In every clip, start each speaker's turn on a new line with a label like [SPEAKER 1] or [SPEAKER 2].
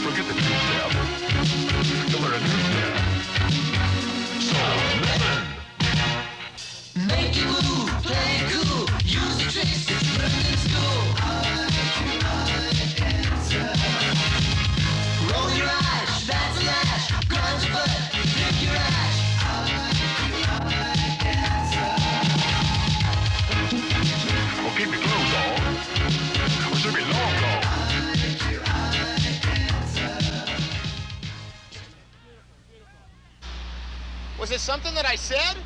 [SPEAKER 1] forget the two-step. You'll learn a two-step. So, listen.
[SPEAKER 2] Make it move, play it cool, use the tricks that you learned in school. Roll your eyes, that's a lash, grind your butt, pick your ash.
[SPEAKER 1] Well, keep your clothes on. Or should be long gone.
[SPEAKER 3] Was it something that I said?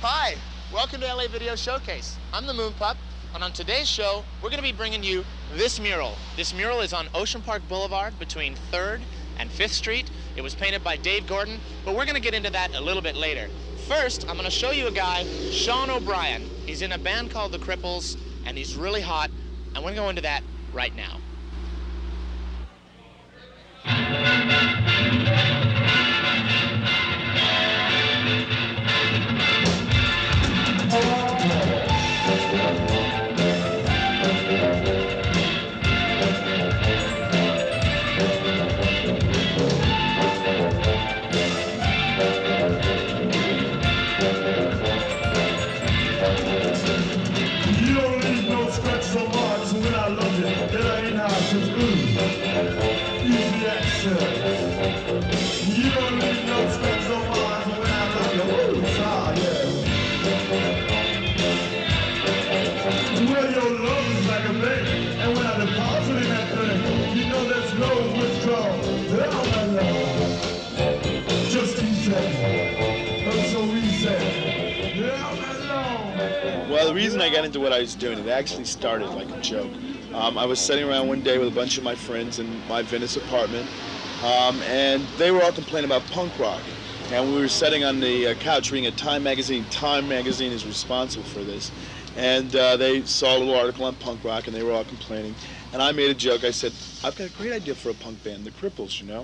[SPEAKER 3] Hi, welcome to LA Video Showcase. I'm the Moon Pup, and on today's show, we're going to be bringing you this mural. This mural is on Ocean Park Boulevard between 3rd and 5th Street. It was painted by Dave Gordon, but we're going to get into that a little bit later. First, I'm going to show you a guy, Shawn O'Brien. He's in a band called the Cripples, and he's really hot, and we're going to go into that right now.
[SPEAKER 4] Well, the reason I got into what I was doing, it actually started like a joke. I was sitting around one day with a bunch of my friends in my Venice apartment, and they were all complaining about punk rock. And we were sitting on the couch reading a Time magazine. Time magazine is responsible for this. And they saw a little article on punk rock, and they were all complaining. And I made a joke. I said, I've got a great idea for a punk band, the Cripples, you know?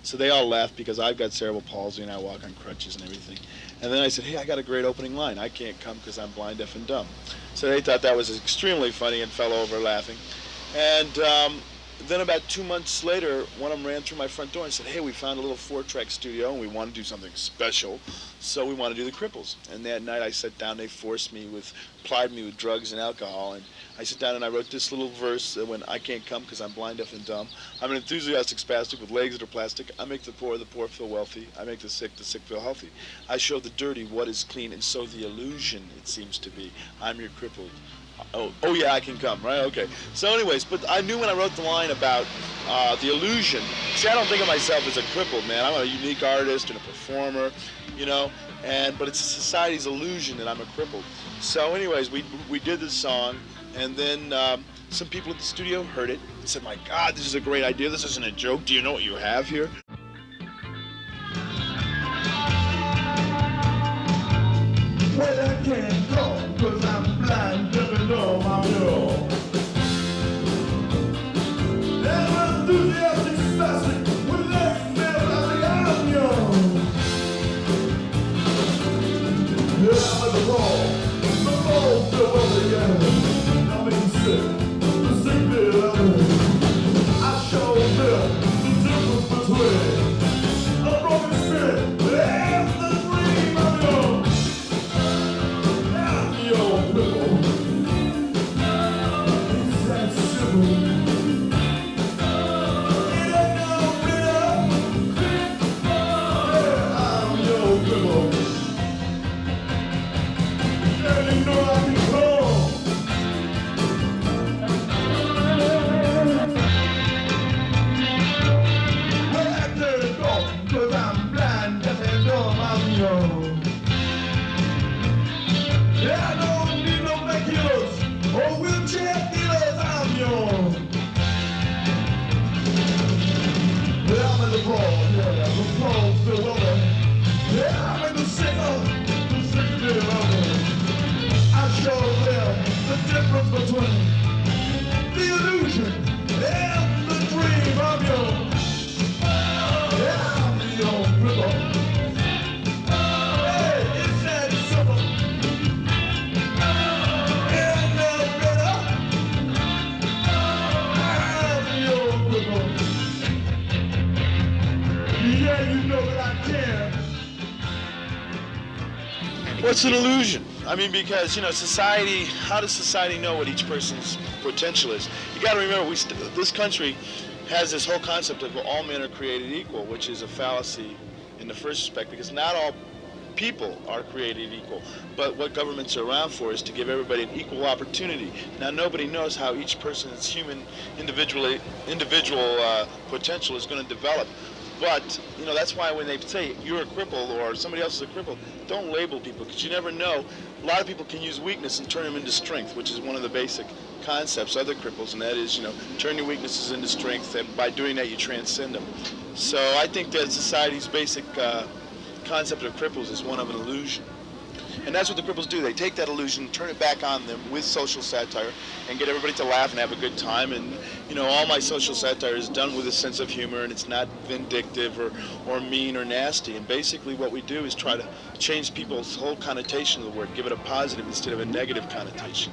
[SPEAKER 4] So they all laughed because I've got cerebral palsy and I walk on crutches and everything. And then I said, hey, I got a great opening line. I can't come because I'm blind, deaf, and dumb. So they thought that was extremely funny and fell over laughing. And then about 2 months later, one of them ran through my front door and said, hey, we found a little 4-track studio and we want to do something special, so we want to do the Cripples. And that night I sat down, they plied me with drugs and alcohol, and I sat down and I wrote this little verse that when I can't come because I'm blind, deaf, and dumb. I'm an enthusiastic spastic with legs that are plastic. I make the poor feel wealthy. I make the sick feel healthy. I show the dirty what is clean, and so the illusion, it seems to be, I'm your crippled. Oh yeah, I can come, right? Okay. So anyways, but I knew when I wrote the line about the illusion. See, I don't think of myself as a crippled man. I'm a unique artist and a performer, you know, but it's society's illusion that I'm a crippled. So anyways, we did this song, and then some people at the studio heard it and said, my God, this is a great idea. This isn't a joke. Do you know what you have here?
[SPEAKER 5] Well, I can't go, 'cause I'm blind, deaf, and dumb, I'm young. And I'm enthusiastic, spastic, with legs that I'm young. Yeah, I'm at the ball feel well again. I'm being sick, the sick bit of me. I show them the difference between a broken spirit and the dream of young. Between the illusion and the dream of your, I'm your cripple. Hey, it's that simple. And no better. I'm your cripple.
[SPEAKER 4] Well, it's an illusion. I mean, because, you know, society, how does society know what each person's potential is? You got to remember, this country has this whole concept of all men are created equal, which is a fallacy in the first respect, because not all people are created equal. But what governments are around for is to give everybody an equal opportunity. Now, nobody knows how each person's human individual potential is going to develop. But, you know, that's why when they say you're a cripple or somebody else is a cripple, don't label people, because you never know. A lot of people can use weakness and turn them into strength, which is one of the basic concepts of the cripples, and that is, you know, turn your weaknesses into strength, and by doing that you transcend them. So I think that society's basic concept of cripples is one of an illusion. And that's what the cripples do. They take that illusion, turn it back on them with social satire, and get everybody to laugh and have a good time. And, you know, all my social satire is done with a sense of humor, and it's not vindictive or mean or nasty. And basically what we do is try to change people's whole connotation of the word, give it a positive instead of a negative connotation.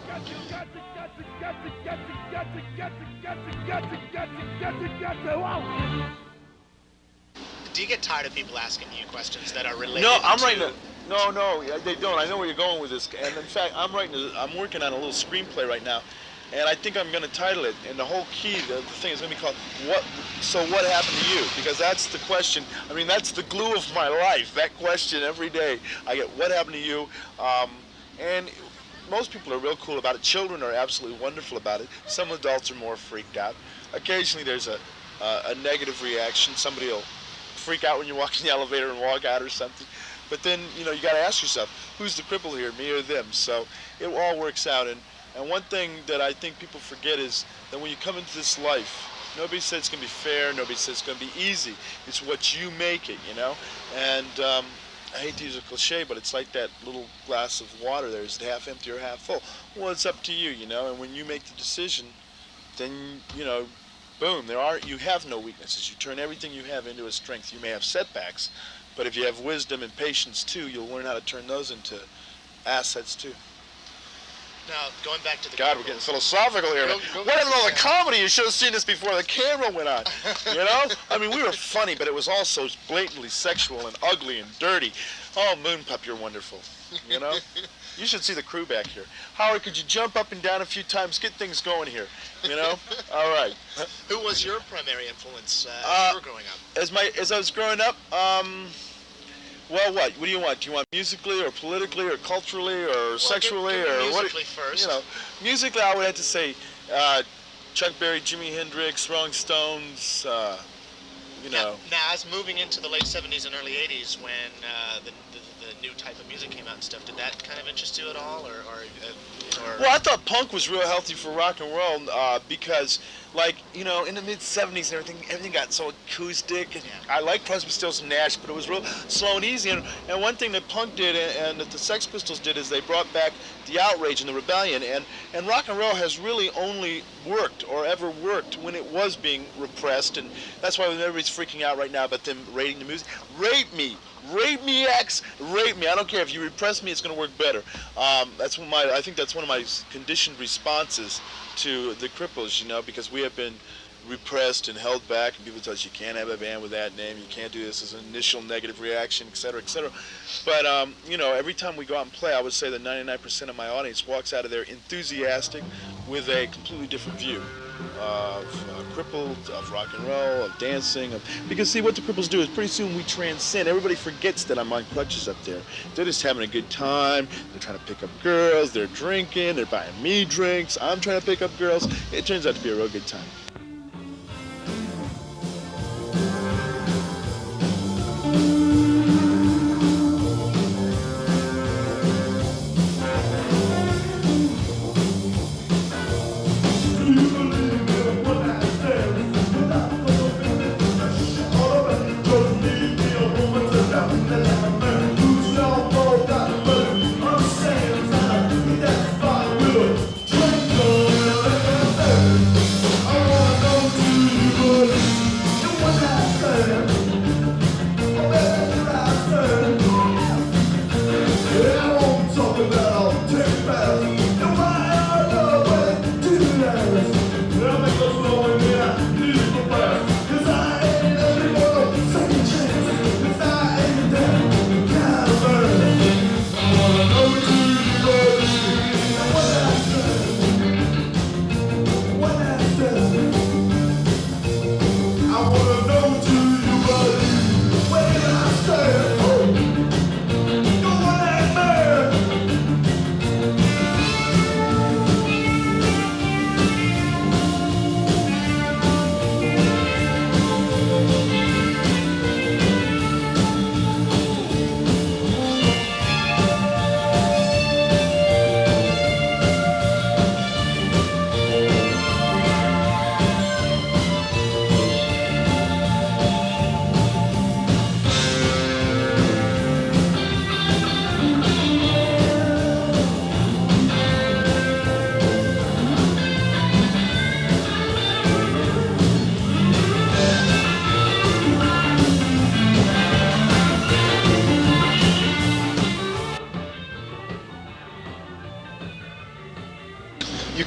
[SPEAKER 3] Do you get tired of people asking you questions that are related
[SPEAKER 4] No, I'm
[SPEAKER 3] to...
[SPEAKER 4] writing. No, they don't. I know where you're going with this. And in fact, I'm working on a little screenplay right now, and I think I'm going to title it. And the whole key, the thing is going to be called "What?" So what happened to you? Because that's the question. I mean, that's the glue of my life. That question every day. I get, "What happened to you?" And most people are real cool about it. Children are absolutely wonderful about it. Some adults are more freaked out. Occasionally, there's a negative reaction. Somebody will freak out when you walk in the elevator and walk out or something. But then, you know, you got to ask yourself, who's the cripple here, me or them? So it all works out. And one thing that I think people forget is that when you come into this life, nobody says it's going to be fair, nobody says it's going to be easy. It's what you make it, you know? And I hate to use a cliche, but it's like that little glass of water there. Is it half empty or half full? Well, it's up to you, you know? And when you make the decision, then, you know, boom, you have no weaknesses. You turn everything you have into a strength. You may have setbacks, but if you have wisdom and patience too, you'll learn how to turn those into assets too.
[SPEAKER 3] Now, going back to the...
[SPEAKER 4] God, we're getting philosophical here. What happened to all the comedy? You should have seen this before the camera went on. You know? I mean, we were funny, but it was also blatantly sexual and ugly and dirty. Oh, Moon Pup, you're wonderful. You know? You should see the crew back here. Howard, could you jump up and down a few times? Get things going here. You know? All right.
[SPEAKER 3] Who was your primary influence as you were growing up?
[SPEAKER 4] As I was growing up, well, what do you want? Do you want musically or politically or culturally or sexually or what?
[SPEAKER 3] Musically first.
[SPEAKER 4] You know, musically, I would have to say Chuck Berry, Jimi Hendrix, Rolling Stones. You know.
[SPEAKER 3] Now, as moving into the late '70s and early '80s, when the new type of music came out and stuff, did that kind of interest you at all, or?
[SPEAKER 4] Well, I thought punk was real healthy for rock and roll because, like, you know, in the mid-'70s and everything got so acoustic. And I liked Crosby, Stills and Nash, but it was real slow and easy. And one thing that punk did and that the Sex Pistols did is they brought back the outrage and the rebellion. And rock and roll has really only worked or ever worked when it was being repressed. And that's why everybody's freaking out right now about them rating the music. Rape me! Rape me, X! Rape me! I don't care. If you repress me, it's going to work better. I think that's one of my conditioned responses to the Cripples, you know, because we have been repressed and held back, and people tell us you can't have a band with that name, you can't do this as an initial negative reaction, etc., etc. But, you know, every time we go out and play, I would say that 99% of my audience walks out of there enthusiastic with a completely different view of Cripples, of rock and roll, of dancing. Because, see, what the Cripples do is pretty soon we transcend. Everybody forgets that I'm on crutches up there. They're just having a good time. They're trying to pick up girls. They're drinking. They're buying me drinks. I'm trying to pick up girls. It turns out to be a real good time.
[SPEAKER 5] I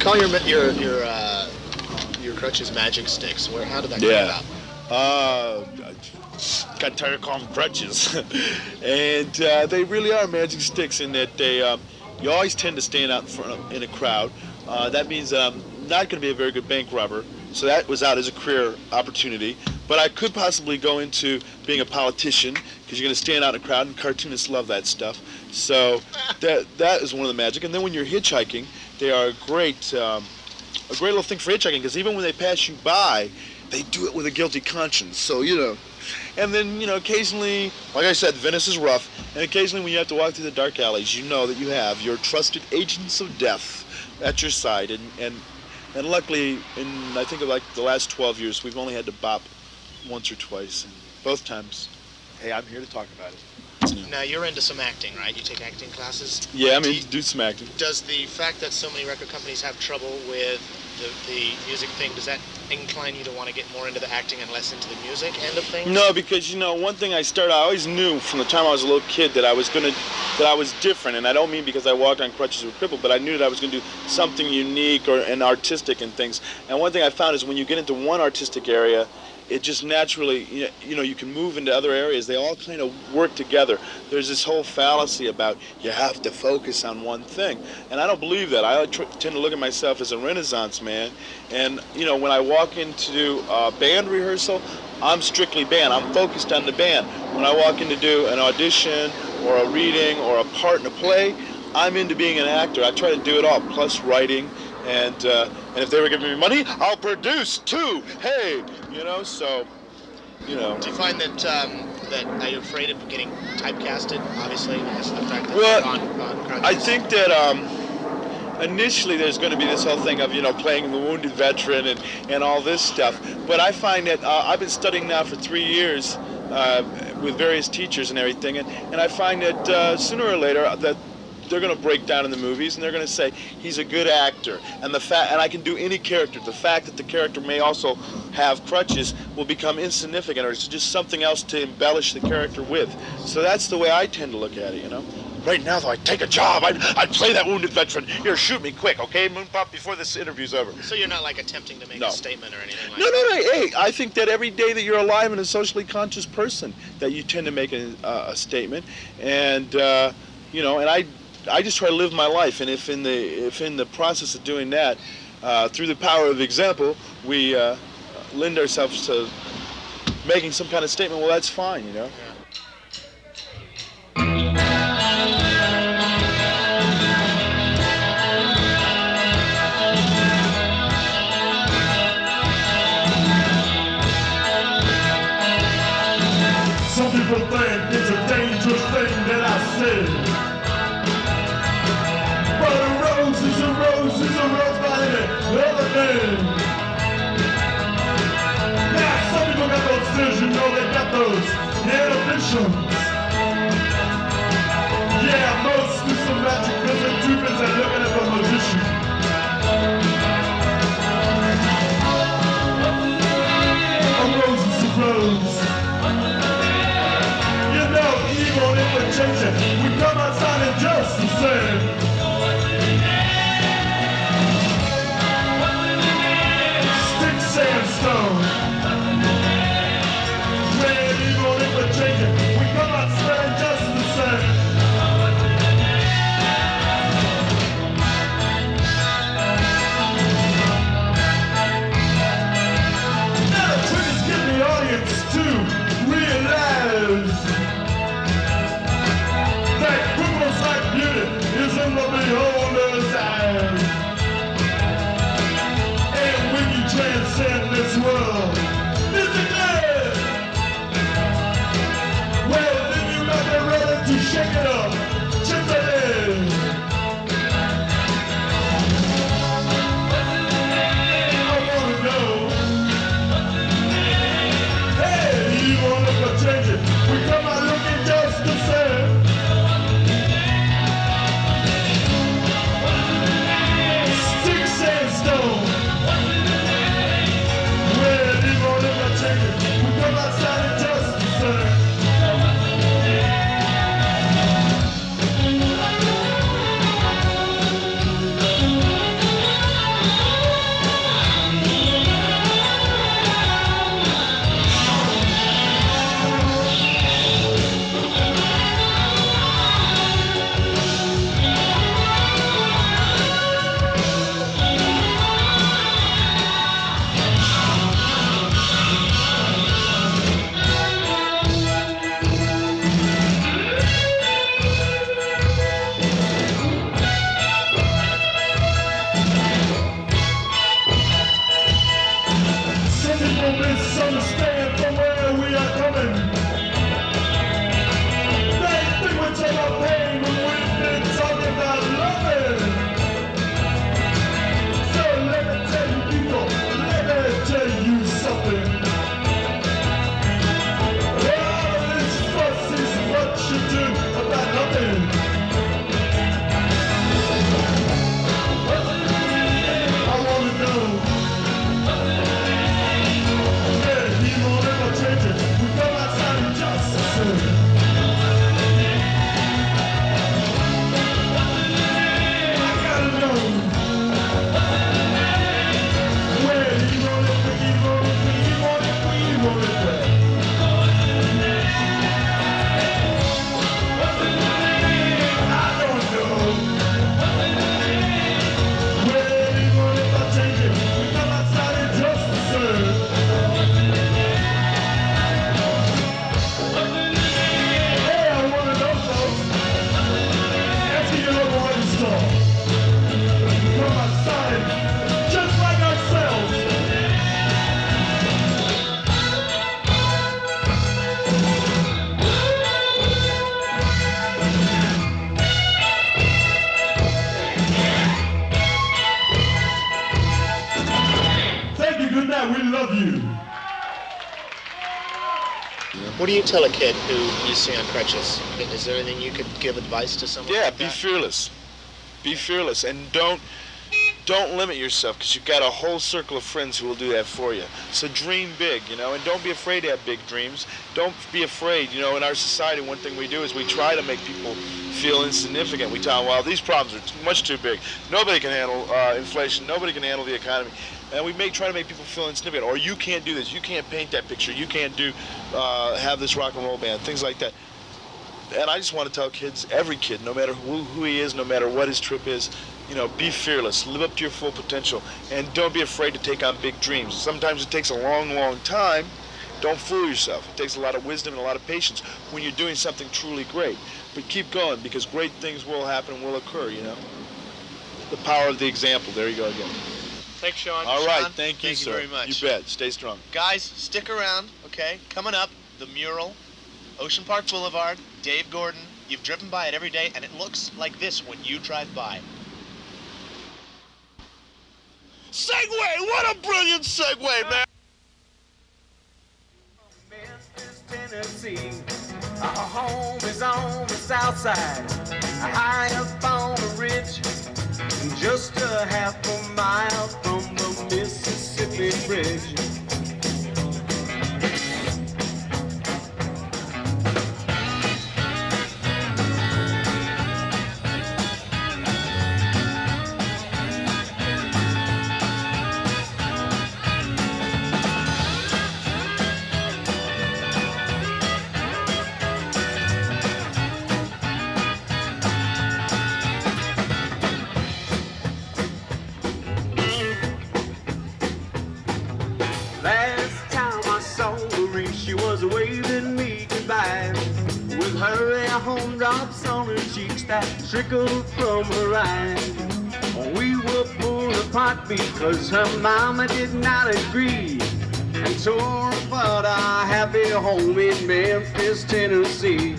[SPEAKER 3] call your crutches magic sticks. How did that come about?
[SPEAKER 4] Got tired of calling them crutches. And they really are magic sticks in that they, you always tend to stand out in front in a crowd. That means I'm not going to be a very good bank robber. So that was out as a career opportunity. But I could possibly go into being a politician because you're going to stand out in a crowd, and cartoonists love that stuff. So that is one of the magic. And then when you're hitchhiking, they are a great little thing for hitchhiking because even when they pass you by, they do it with a guilty conscience. So, you know. And then, you know, occasionally, like I said, Venice is rough. And occasionally when you have to walk through the dark alleys, you know that you have your trusted agents of death at your side. And luckily, in I think like the last 12 years, we've only had to bop once or twice. And both times, hey, I'm here to talk about it.
[SPEAKER 3] Now, you're into some acting, right? You take acting classes?
[SPEAKER 4] Yeah, I mean, do some acting.
[SPEAKER 3] Does the fact that so many record companies have trouble with the music thing, does that incline you to want to get more into the acting and less into the music end of things?
[SPEAKER 4] No, because, you know, one thing I always knew from the time I was a little kid that I was different, and I don't mean because I walked on crutches or crippled, but I knew that I was going to do something unique and artistic and things. And one thing I found is when you get into one artistic area, it just naturally, you know, you can move into other areas. They all kind of work together. There's this whole fallacy about you have to focus on one thing. And I don't believe that. I tend to look at myself as a Renaissance man. And, you know, when I walk into a band rehearsal, I'm strictly band. I'm focused on the band. When I walk in to do an audition or a reading or a part in a play, I'm into being an actor. I try to do it all, plus writing. And if they were giving me money, I'll produce too. Hey, you know, so, you know.
[SPEAKER 3] Do you find that are you afraid of getting typecasted? Obviously, because of the fact that
[SPEAKER 4] well,
[SPEAKER 3] you're on crutches.
[SPEAKER 4] I think that initially there's going to be this whole thing of, you know, playing the wounded veteran and all this stuff. But I find that I've been studying now for 3 years with various teachers and everything, and I find that sooner or later that they're going to break down in the movies and they're going to say he's a good actor, and I can do any character. The fact that the character may also have crutches will become insignificant, or it's just something else to embellish the character with. So that's the way I tend to look at it, you know. Right now, though, I'd take a job. I'd play that wounded veteran. Here, shoot me quick, okay, Moon Pop, before this interview's over.
[SPEAKER 3] So you're not like attempting to make a statement or anything like
[SPEAKER 4] that?
[SPEAKER 3] No.
[SPEAKER 4] Hey, I think that every day that you're alive and a socially conscious person, that you tend to make a statement, and you know, and I just try to live my life, and if in the process of doing that, through the power of example, we lend ourselves to making some kind of statement, well, that's fine, you know.
[SPEAKER 3] Yeah.
[SPEAKER 5] Some people think it's a dangerous thing that I said. But a rose is a rose is a rose by any other name. Now some people got those fears, you know, they got those inhibitions. Yeah, mostly some magic because they're too busy looking at the magician. A rose is a rose. You know, evil imitation, we come outside and just the same. Sandstone. When evil imitation, we come love you.
[SPEAKER 3] What do you tell a kid who you see on crutches? Is there anything you could give advice to someone?
[SPEAKER 4] Yeah,
[SPEAKER 3] like
[SPEAKER 4] be
[SPEAKER 3] that?
[SPEAKER 4] fearless. Be fearless, and don't limit yourself, because you've got a whole circle of friends who will do that for you. So dream big, you know, and don't be afraid to have big dreams. Don't be afraid, you know, in our society, one thing we do is we try to make people feel insignificant. We tell them, well, these problems are much too big. Nobody can handle inflation. Nobody can handle the economy. And we try to make people feel insignificant. Or you can't do this. You can't paint that picture. You can't have this rock and roll band, things like that. And I just want to tell kids, every kid, no matter who he is, no matter what his trip is, you know, be fearless, live up to your full potential, and don't be afraid to take on big dreams. Sometimes it takes a long, long time. Don't fool yourself. It takes a lot of wisdom and a lot of patience when you're doing something truly great. But keep going, because great things will happen, will occur, you know. The power of the example. There you go again.
[SPEAKER 3] Thanks, Shawn.
[SPEAKER 4] All right,
[SPEAKER 3] Shawn,
[SPEAKER 4] thank you, sir.
[SPEAKER 3] Thank you very much.
[SPEAKER 4] You bet. Stay strong.
[SPEAKER 3] Guys, stick around, okay? Coming up, the mural, Ocean Park Boulevard, Dave Gordon. You've driven by it every day, and it looks like this when you drive by.
[SPEAKER 4] Segway! What a brilliant segue, man!
[SPEAKER 6] Memphis, Tennessee. Our home is on the south side, high up on a ridge, just a half a mile from the Mississippi Bridge. Last time I saw her, she was waving me goodbye, with her home drops on her cheeks that trickled from her eyes. We were pulled apart because her mama did not agree, and tore apart our happy home in Memphis, Tennessee.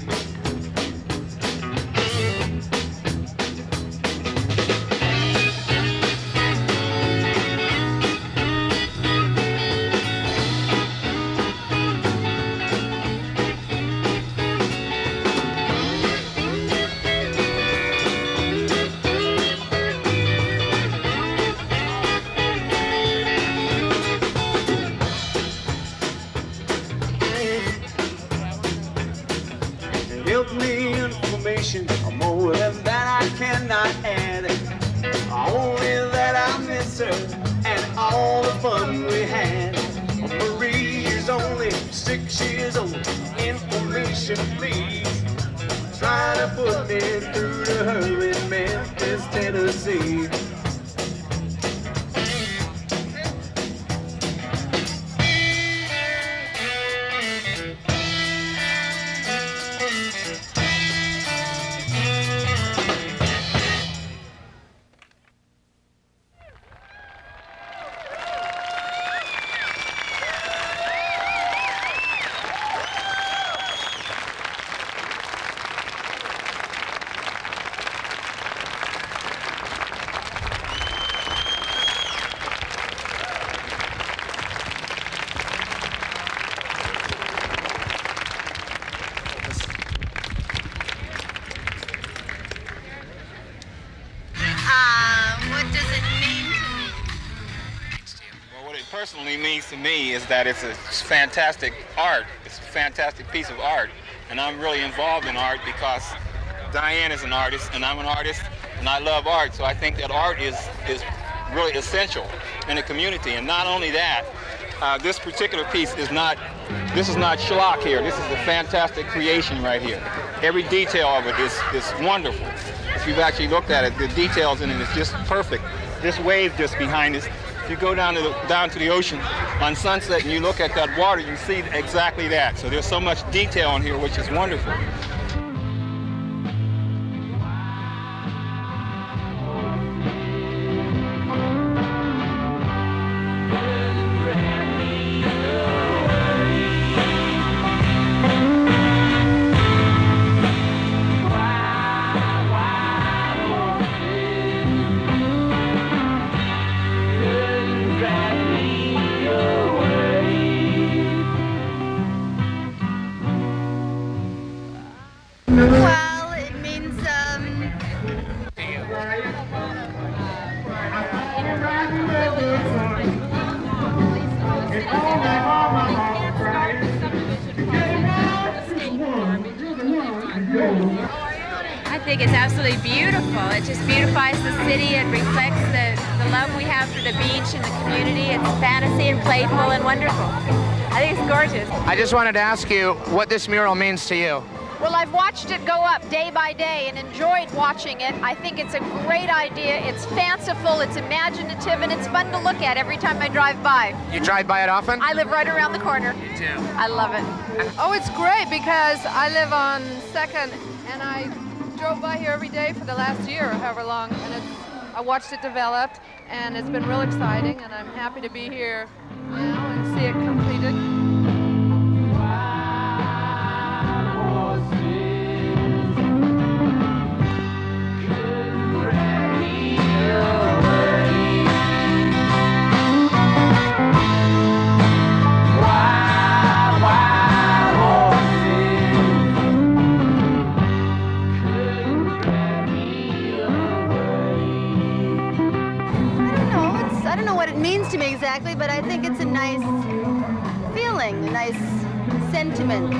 [SPEAKER 6] Help me information, more than that I cannot add. Only that I miss her and all the fun we had. Marie is only 6 years old. Information, please. Try to put me through to her in Memphis, Tennessee.
[SPEAKER 7] What does it mean to me?
[SPEAKER 8] Well, what it personally means to me is that it's a fantastic art. It's a fantastic piece of art. And I'm really involved in art because Diane is an artist and I'm an artist and I love art. So I think that art is really essential in the community. And not only that, this particular piece is not schlock here. This is a fantastic creation right here. Every detail of it is wonderful. If you've actually looked at it, the details in it is just perfect. This wave just behind us, if you go down to the ocean on sunset and you look at that water, you see exactly that. So there's so much detail in here, which is wonderful.
[SPEAKER 6] Drag me away.
[SPEAKER 7] think it's absolutely beautiful. It just beautifies the city. It reflects the love we have for the beach and the community. It's fantasy and playful and wonderful. I think it's gorgeous.
[SPEAKER 3] I just wanted to ask you what this mural means to you.
[SPEAKER 9] Well, I've watched it go up day by day and enjoyed watching it. I think it's a great idea. It's fanciful, it's imaginative, and it's fun to look at every time I drive by.
[SPEAKER 3] You drive by it often?
[SPEAKER 9] I live right around the corner.
[SPEAKER 3] You too.
[SPEAKER 9] I love it.
[SPEAKER 10] Oh, it's great because I live on 2nd and I drove by here every day for the last year or however long, and I watched it develop, and it's been real exciting, and I'm happy to be here now and see it completed.
[SPEAKER 11] I don't know what it means to me exactly, but I think it's a nice feeling, a nice sentiment.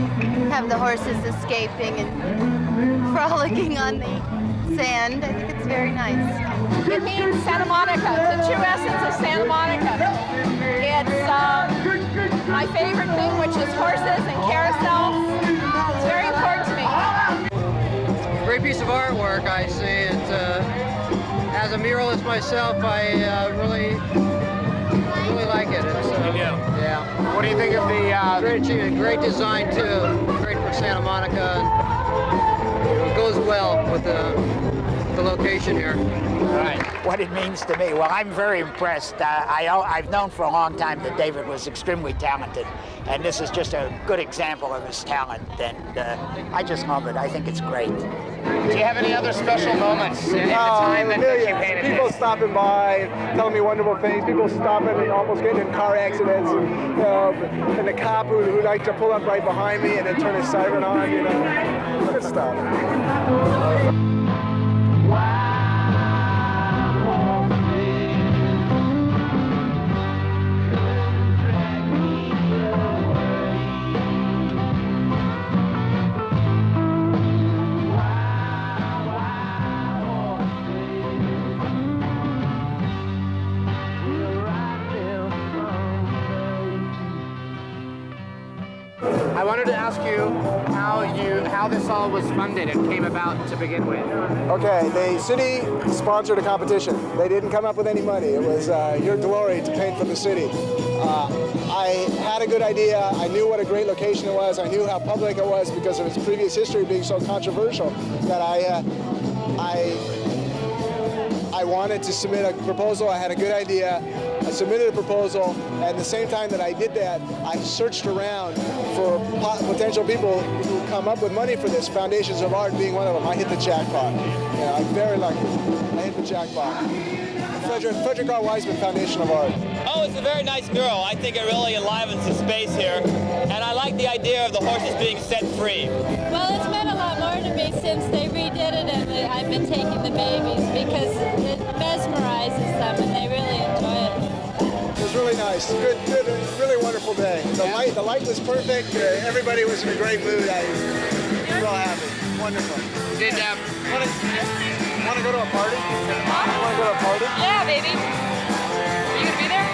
[SPEAKER 11] Have the horses escaping and frolicking on the sand. I think it's very nice.
[SPEAKER 9] It means Santa Monica, the true essence of Santa Monica. It's my favorite thing, which is horses and carousels. It's very important to me.
[SPEAKER 12] Great piece of artwork. I see it. As a muralist myself, I really like it. It's, yeah.
[SPEAKER 3] What do you think of the...
[SPEAKER 12] Great design, too. Great for Santa Monica. It goes well with the location here.
[SPEAKER 13] All right. What it means to me? Well, I'm very impressed. I've known for a long time that David was extremely talented, and this is just a good example of his talent, and I just love it. I think it's great.
[SPEAKER 3] Do you have any other special moments in the time that you painted
[SPEAKER 14] People
[SPEAKER 3] this?
[SPEAKER 14] stopping by, telling me wonderful things. People stopping and almost getting in car accidents, and the cop who liked to pull up right behind me and then turn his siren on. Good stuff.
[SPEAKER 3] I wanted to ask you how this all was funded and came about to begin with.
[SPEAKER 14] Okay, the city sponsored a competition. They didn't come up with any money. It was your glory to paint for the city. I had a good idea. I knew what a great location it was. I knew how public it was because of its previous history being so controversial that I wanted to submit a proposal. I had a good idea. I submitted a proposal, and at the same time that I did that, I searched around for potential people who would come up with money for this, Foundations of Art being one of them. I hit the jackpot. Yeah, I'm very lucky. I hit the jackpot. Frederick R. Wiseman Foundation of Art.
[SPEAKER 15] Oh, it's a very nice mural. I think it really enlivens the space here, and I like the idea of the horses being set free.
[SPEAKER 16] Well, it's meant a lot more to me since they redid it and I've been taking the babies because it mesmerizes them and they really enjoy it.
[SPEAKER 14] It was really nice. Good, really wonderful day. The light was perfect. Everybody was in a great mood. I'm real happy. Wonderful.
[SPEAKER 3] Did
[SPEAKER 14] want to go to a party? Want to go to a party?
[SPEAKER 9] Yeah, baby. Are you gonna be there?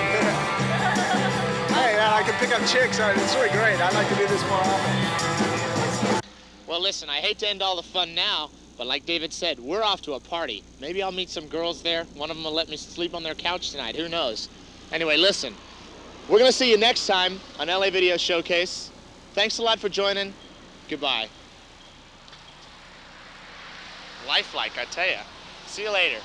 [SPEAKER 14] Hey, man, I can pick up chicks. It's really great. I'd like to do this more often.
[SPEAKER 3] Well, listen, I hate to end all the fun now, but like David said, we're off to a party. Maybe I'll meet some girls there. One of them will let me sleep on their couch tonight. Who knows? Anyway, listen, we're going to see you next time on LA Video Showcase. Thanks a lot for joining. Goodbye. Lifelike, I tell ya. See you later.